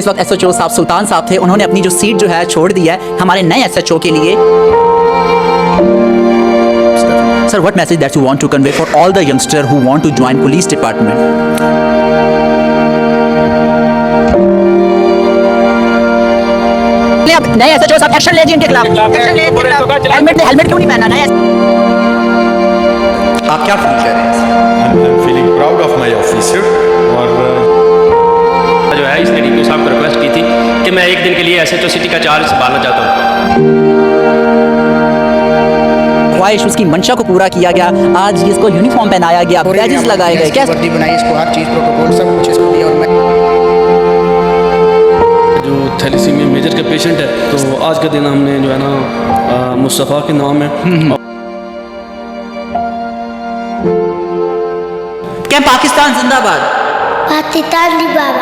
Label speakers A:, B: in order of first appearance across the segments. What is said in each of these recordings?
A: इस वक्त SHO साहब सुल्तान साहब थे, उन्होंने अपनी जो सीट जो है छोड़ दी है हमारे नए SHO के लिए। Sir, what message that you want to convey for all the youngsters who want to join police department? अब नए SHO साहब एक्शन ले जी इनके खिलाफ, एक्शन ले इनके खिलाफ। हेलमेट क्यों नहीं पहना नया? आप क्या फील कर रहे हैं?
B: I'm feeling proud of my officer और
C: जो है इसने DPO साहब को रिक्वेस्ट की थी कि मैं एक दिन के लिए SHO सिटी का चार्ज संभालना चाहता हूँ।
A: ख्वाहिश उसकी मंशा को पूरा किया गया, आज इसको यूनिफॉर्म पहनाया गया, बैजेस लगाए गए, क्या
D: वर्दी बनाई, इसको हर चीज़ प्रोटोकॉल सब कुछ इसको दिया। और मैं
E: जो थैलेसीमिया मेजर का पेशेंट है, तो आज का दिन हमने जो है ना मुस्तफ़ा के नाम है।
A: क्या पाकिस्तान जिंदाबाद,
F: पाकिस्तान जिंदाबाद।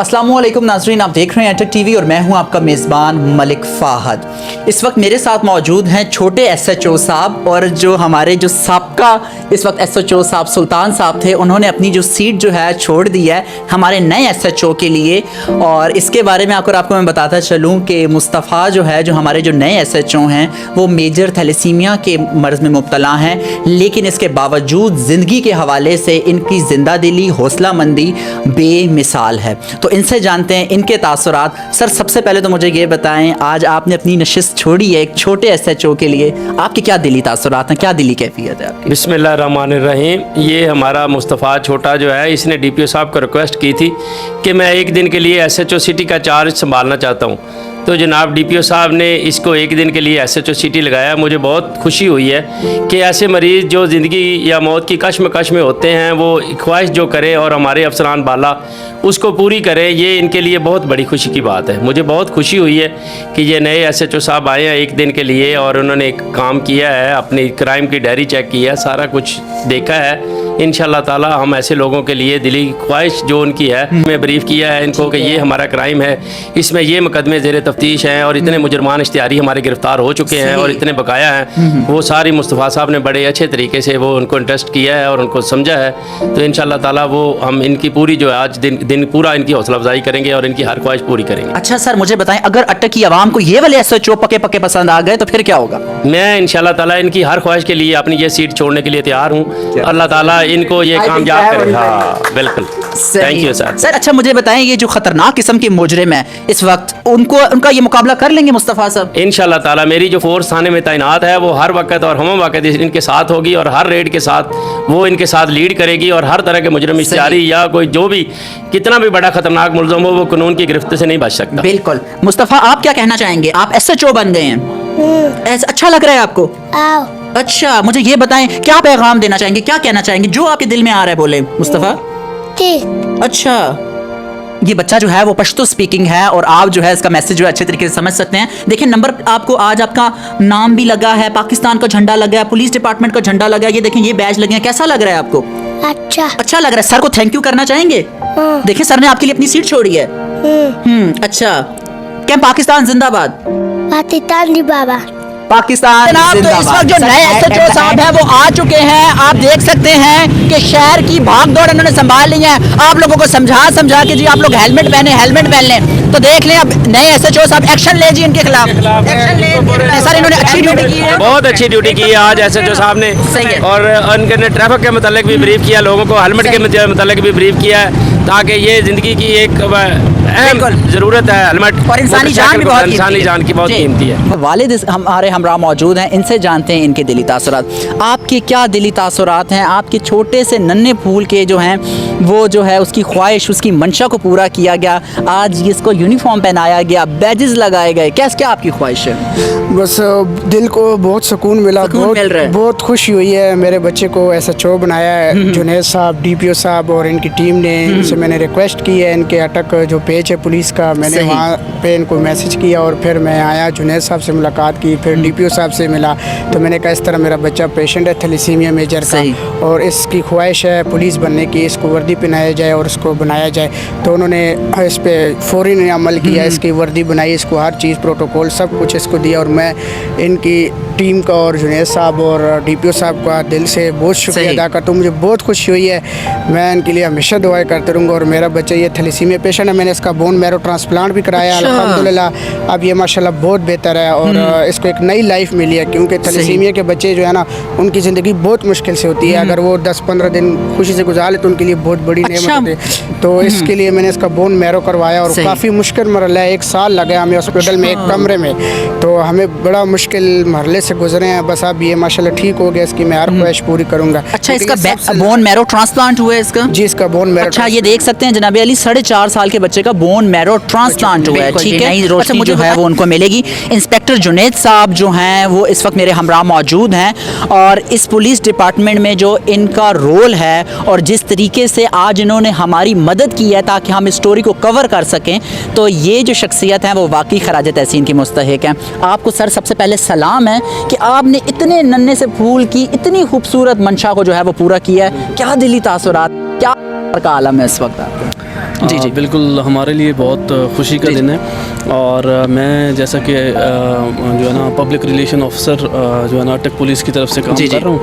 A: अस्सलामुअलैकुम नाज़रीन, आप देख रहे हैं अटक टीवी और मैं हूं आपका मेज़बान मलिक फ़ाहद। इस वक्त मेरे साथ मौजूद हैं छोटे SHO साहब और जो हमारे जो साबका इस वक्त SHO साहब सुल्तान साहब थे, उन्होंने अपनी जो सीट जो है छोड़ दी है हमारे नए SHO के लिए। और इसके बारे में आपको मैं बताता चलूँ कि मुस्तफ़ा जो है, जो हमारे जो नए SHO हैं, वो मेजर थैलेसीमिया के मर्ज़ में मुब्तला हैं, लेकिन इसके बावजूद ज़िंदगी के हवाले से इनकी ज़िंदा दिली, हौसला मंदी बेमिसाल है। तो इनसे जानते हैं इनके तासुरात। सर, सबसे पहले तो मुझे ये बताएं, आज आपने अपनी नशिस्त छोड़ी है एक छोटे SHO के लिए, आपके क्या दिली तासुरात हैं, क्या दिली कैफियत है आपकी?
C: बिस्मिल्लाहिर्रहमानिर्रहीम। ये हमारा मुस्तफ़ा छोटा जो है, इसने DPO साहब को रिक्वेस्ट की थी कि मैं एक दिन के लिए SHO सिटी का चार्ज संभालना चाहता हूँ। तो जनाब DPO साहब ने इसको एक दिन के लिए SHO सिटी लगाया। मुझे बहुत खुशी हुई है कि ऐसे मरीज़ जो ज़िंदगी या मौत की कश्मकश में होते हैं, वो ख्वाहिश जो करे और हमारे अफसरान बाला उसको पूरी करें, ये इनके लिए बहुत बड़ी खुशी की बात है। मुझे बहुत खुशी हुई है कि ये नए SHO साहब आए हैं एक दिन के लिए और उन्होंने एक काम किया है, अपनी क्राइम की डायरी चेक की है, सारा कुछ देखा है। इंशाअल्लाह ताला हम ऐसे लोगों के लिए दिली ख्वाहिश जो उनकी है, मैं ब्रीफ किया है इनको कि ये हमारा क्राइम है, इसमें ये मुकदमे ज़ेर तफ्तीश हैं और इतने मुजरमान इश्तिहारी हमारे गिरफ्तार हो चुके हैं और इतने बकाया हैं। वो सारी मुस्तफ़ा साहब ने बड़े अच्छे तरीके से वो उनको इंटरेस्ट किया है और उनको समझा है। तो इंशाअल्लाह ताला वो हम इनकी पूरी जो है आज दिन पूरा इनकी हौसला अफजाई करेंगे और इनकी हर ख्वाहिश पूरी करेंगे।
A: अच्छा सर, मुझे बताएं, अगर अटक की आवाम को ये वाले SHO पक्के पसंद आ गए तो फिर क्या होगा?
C: मैं इंशाअल्लाह ताला इनकी हर ख्वाहिश के लिए अपनी ये सीट छोड़ने के लिए तैयार हूँ। अल्लाह ताला इनको ये कामयाब करे। हाँ बिल्कुल, थैंक यू सर।
A: सर अच्छा मुझे बताएं, ये जो खतरनाक किस्म के मुजरिम है इस वक्त, उनका ये मुकाबला कर लेंगे मुस्तफ़ा साहब?
C: इंशाअल्लाह ताला मेरी जो फोर्स थाने में तैनात है वो हर वक्त और हम वक्त इनके साथ होगी और हर रेड के साथ वो इनके साथ लीड करेगी और हर तरह के मुजरिम इश्तिहारी या कोई जो भी कितना भी बड़ा खतरनाक मुलज़म हो, वो कानून की गिरफ्त से नहीं बच सकता।
A: बिल्कुल। मुस्तफ़ा, आप क्या कहना चाहेंगे? आप SHO बन गए हैं, ऐसा अच्छा लग रहा है आपको? अच्छा, मुझे ये बताएं, क्या पैगाम देना चाहेंगे, क्या कहना चाहेंगे, जो आपके दिल में आ रहा है बोले मुस्तफ़ा। अच्छा, ये बच्चा जो है वो पश्तो स्पीकिंग है और आप जो है इसका मैसेज जो है अच्छे तरीके से समझ सकते हैं। देखिए नंबर आपको आज आपका नाम भी लगा है, पाकिस्तान का झंडा लगा है, पुलिस डिपार्टमेंट का झंडा लगा है, ये देखें ये बैज लगे हैं। कैसा लग रहा है आपको? अच्छा लग रहा है। सर को थैंक यू करना चाहेंगे? देखिए सर ने आपके लिए अपनी सीट छोड़ी है। अच्छा, क्या पाकिस्तान जिंदाबाद,
F: पाकिस्तान जिंदाबाद।
A: पाकिस्तान तो इस वक्त जो नए SHO साहब हैं वो आ चुके हैं। आप देख सकते हैं कि शहर की भाग दौड़ इन्होंने संभाल ली है। आप लोगों को समझा के जी आप लोग हेलमेट पहन लें। तो देख लें अब नए SHO साहब एक्शन ले जी इनके खिलाफ, एक्शन ले। सर इन्होंने अच्छी ड्यूटी की है,
C: बहुत अच्छी ड्यूटी की है आज SHO साहब ने।
A: सही है।
C: और उनके ट्रैफिक के मतलब भी ब्रीफ किया, लोगों को हेलमेट के मतलब भी ब्रीफ किया है, ताकि ये ज़िंदगी की एक अहम ज़रूरत है हेलमेट,
A: और इंसानी जान
C: की बहुत कीमती है।
A: वालिद हमारे हमरा मौजूद हैं, इनसे जानते हैं इनके दिली तासुरात। आपके क्या दिली तासुरात हैं? आपके छोटे से नन्हे फूल के जो हैं वो जो है उसकी ख्वाहिश, उसकी मंशा को पूरा किया गया, आज इसको यूनिफॉर्म पहनाया गया, बैजेस लगाए गए, क्या आपकी ख्वाहिश है?
D: बस दिल को बहुत सुकून मिला, बहुत खुशी हुई है। मेरे बच्चे को SHO बनाया है जुनैद साहब, DPO साहब और इनकी टीम ने। इनसे मैंने रिक्वेस्ट की है, इनके अटक जो पेज है पुलिस का, मैंने वहाँ पे इनको मैसेज किया और फिर मैं आया, जुनैद साहब से मुलाकात की, फिर DPO साहब से मिला, तो मैंने कहा इस तरह मेरा बच्चा पेशेंट है थैलेसीमिया मेजर का, और इसकी ख्वाहिश है पुलिस बनने की, इसको वर्दी पहनाया जाए और इसको बनाया जाए। तो उन्होंने इस पर फ़ौरी अमल किया, इसकी वर्दी बनाई, इसको हर चीज़ प्रोटोकॉल सब कुछ इसको दिया। और मैं इनकी टीम का और जुनैद साहब और DPO साहब का दिल से बहुत शुक्रिया अदा करता हूँ। मुझे बहुत खुशी हुई है, मैं इनके लिए हमेशा दुआएं करते रहूँगा। और मेरा बच्चा ये थैलेसीमिया पेशेंट है, मैंने इसका बोन मैरो ट्रांसप्लांट भी कराया अल्हम्दुलिल्लाह। अब ये माशाल्लाह बहुत बेहतर है और इसको एक नई लाइफ मिली है, क्योंकि थैलेसीमिया के बच्चे जो है ना उनकी ज़िंदगी बहुत मुश्किल से होती है। अगर वो 10-15 दिन खुशी से गुजार ले तो उनके लिए बहुत बड़ी नेमत होती है। तो इसके लिए मैंने इसका बोन मैरो करवाया और काफ़ी मुश्किल मरला है, 1 साल लगा हमें हॉस्पिटल में एक कमरे में, तो हमें बड़ा मुश्किल मरले से गुजरे हैं। बस अब ये माशाल्लाह ठीक हो गया, इसकी मैं हर ख्वाहिश पूरी करूँगा।
A: अच्छा, इसका बोन मैरो ट्रांसप्लांट हुआ है इसका?
D: जी, इसका बोन मैरो।
A: अच्छा, ये देख सकते हैं जनाब अली, 4.5 साल के बच्चे का बोन मैरो ट्रांसप्लांट हुआ है। ठीक है, अच्छा, मुझे जो है वो उनको मिलेगी। इंस्पेक्टर जुनैद साहब जो हैं वो इस वक्त मेरे हमरा मौजूद हैं, और इस पुलिस डिपार्टमेंट में जो इनका रोल है और जिस तरीके से आज इन्होंने हमारी मदद की है ताकि हम इस स्टोरी को कवर कर सकें, तो ये जो शख्सियत हैं वो वाकई खराज तहसीन की मुस्तहिक हैं। आपको सर सबसे पहले सलाम है कि आपने इतने नन्हे से फूल की इतनी खूबसूरत मंशा को जो है वो पूरा किया है। क्या दिली तासुरात, क्या का आलम है इस वक्त आपको?
E: जी जी, बिल्कुल हमारे लिए बहुत खुशी का दिन है। और मैं जैसा कि जो है ना पब्लिक रिलेशन ऑफिसर जो है ना अटक पुलिस की तरफ से काम कर रहा हूँ,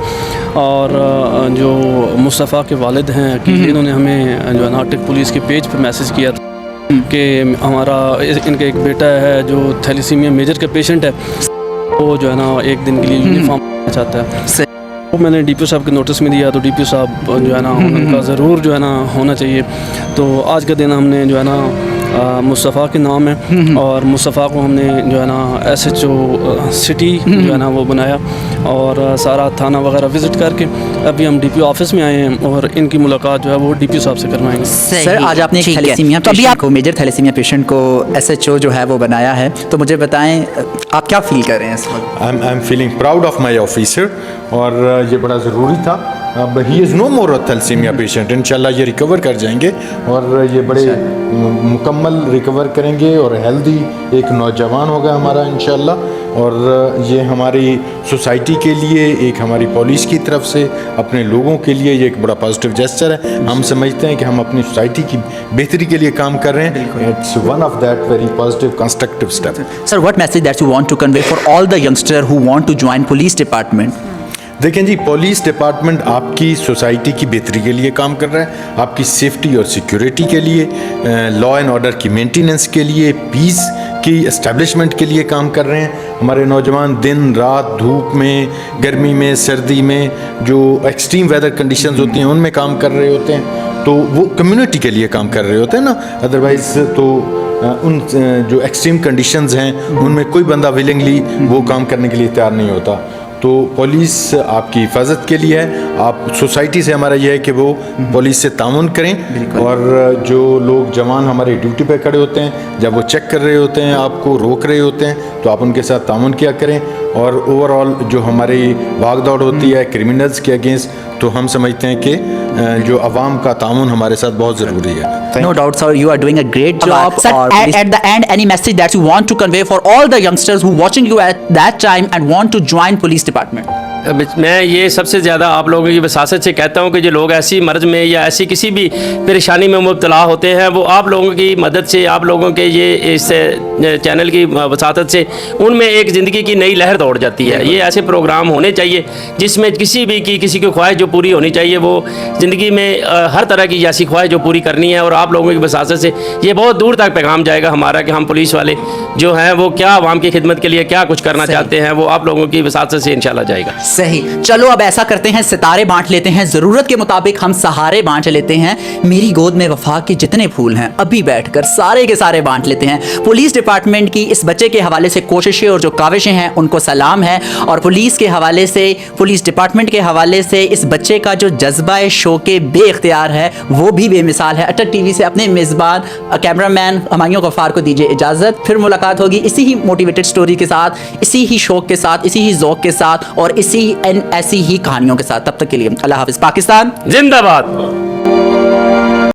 E: और जो मुस्तफ़ा के वालिद हैं अकील, इन्होंने हमें जो है ना अटक पुलिस के पेज पे मैसेज किया था कि हमारा इनका एक बेटा है जो थैलेसीमिया मेजर का पेशेंट है, वो जो है ना एक दिन के लिए यूनिफॉर्म चाहता है। वो मैंने DPO साहब के नोटिस में दिया, तो DPO साहब जो है ना उनका ज़रूर जो है ना होना चाहिए। तो आज का दिन हमने जो है ना मुस्तफ़ा के नाम है, और मुस्तफ़ा को हमने जो है ना SHO सिटी जो है ना वो बनाया, और सारा थाना वगैरह विज़िट करके अभी हम DPO ऑफिस में आए हैं, और इनकी मुलाकात जो है वो DPO साहब से करवाएंगे।
A: सर, आज आपने थैलेसीमिया पेशेंट को, मेजर थैलेसीमिया पेशेंट को SHO जो है वो बनाया है, तो मुझे बताएं आप क्या फील कर रहे हैं इस वक्त?
B: I am feeling proud of my officer, और ये बड़ा ज़रूरी था। अब he is no more thalassaemia patient, इंशाल्लाह ये रिकवर कर जाएंगे और ये बड़े मुकम्मल रिकवर करेंगे और हेल्दी एक नौजवान होगा हमारा इंशाल्लाह। और ये हमारी सोसाइटी के लिए, एक हमारी पुलिस की तरफ से अपने लोगों के लिए ये एक बड़ा पॉजिटिव जेस्चर है। हम समझते हैं कि हम अपनी सोसाइटी की बेहतरी के लिए काम कर रहे हैं। It's one of that very positive constructive step.
A: Sir, what message that you want to convey for all the youngster who want to join police department?
B: देखें जी, पुलिस डिपार्टमेंट आपकी सोसाइटी की बेहतरी के लिए काम कर रहा है, आपकी सेफ्टी और सिक्योरिटी के लिए, लॉ एंड ऑर्डर की मेंटेनेंस के लिए, पीस की एस्टेब्लिशमेंट के लिए काम कर रहे हैं। हमारे नौजवान दिन रात धूप में, गर्मी में, सर्दी में, जो एक्सट्रीम वेदर कंडीशंस होती हैं उनमें काम कर रहे होते हैं, तो वो कम्युनिटी के लिए काम कर रहे होते हैं ना। अदरवाइज़ तो उन जो एक्सट्रीम कंडीशंस हैं उनमें कोई बंदा विलिंगली वो काम करने के लिए तैयार नहीं होता। तो पुलिस आपकी हिफाजत के लिए है। आप सोसाइटी से हमारा यह है कि वो पुलिस से ताउन करें, और जो लोग जवान हमारे ड्यूटी पे खड़े होते हैं, जब वो चेक कर रहे होते हैं, आपको रोक रहे होते हैं, तो आप उनके साथ ताउन किया करें। और ओवरऑल जो हमारी भाग दौड़ होती है क्रिमिनल्स के अगेंस्ट, तो हम समझते हैं कि जो अवाम का ताउन हमारे साथ बहुत ज़रूरी है।
A: No doubt, sir, you are doing a great job. Sir, at the end, any message that you want to convey for all the youngsters who watching you at that time and want to join police department?
C: मैं ये सबसे ज़्यादा आप लोगों की वसासत से कहता हूँ कि जो लोग ऐसी मर्ज में या ऐसी किसी भी परेशानी में मुब्तला होते हैं, वो आप लोगों की मदद से, आप लोगों के ये इस चैनल की वसासत से उनमें एक ज़िंदगी की नई लहर दौड़ जाती है। ये ऐसे प्रोग्राम होने चाहिए जिसमें किसी की ख्वाहिश जो पूरी होनी चाहिए, वो ज़िंदगी में हर तरह की ऐसी ख्वाहिश जो पूरी करनी है। और आप लोगों की वसासत से ये बहुत दूर तक पैगाम जाएगा हमारा कि हम पुलिस वाले जो हैं वो क्या आवाम की खिदमत के लिए क्या कुछ करना चाहते हैं, वो आप लोगों की वसासत से इंशाल्लाह जाएगा।
A: सही, चलो अब ऐसा करते हैं, सितारे बांट लेते हैं, जरूरत के मुताबिक हम सहारे बांट लेते हैं। मेरी गोद में वफा के जितने फूल हैं अभी बैठकर सारे के सारे बांट लेते हैं। पुलिस डिपार्टमेंट की इस बच्चे के हवाले से कोशिशें और जो काविशें हैं उनको सलाम है, और पुलिस के हवाले से, पुलिस डिपार्टमेंट के हवाले से इस बच्चे का जो जज्बा शौक़े बेख्तियार है वो भी बेमिसाल है। अटक टीवी से अपने मेज़बान कैमरामैन हमायूं गफ्फार को दीजिए इजाज़त। फिर मुलाकात होगी इसी ही मोटिवेटेड स्टोरी के साथ, इसी ही शौक़ के साथ, इसी ही ज़ौक़ के साथ और ऐसी ही कहानियों के साथ। तब तक के लिए अल्लाह हाफ़िज़। पाकिस्तान
C: जिंदाबाद।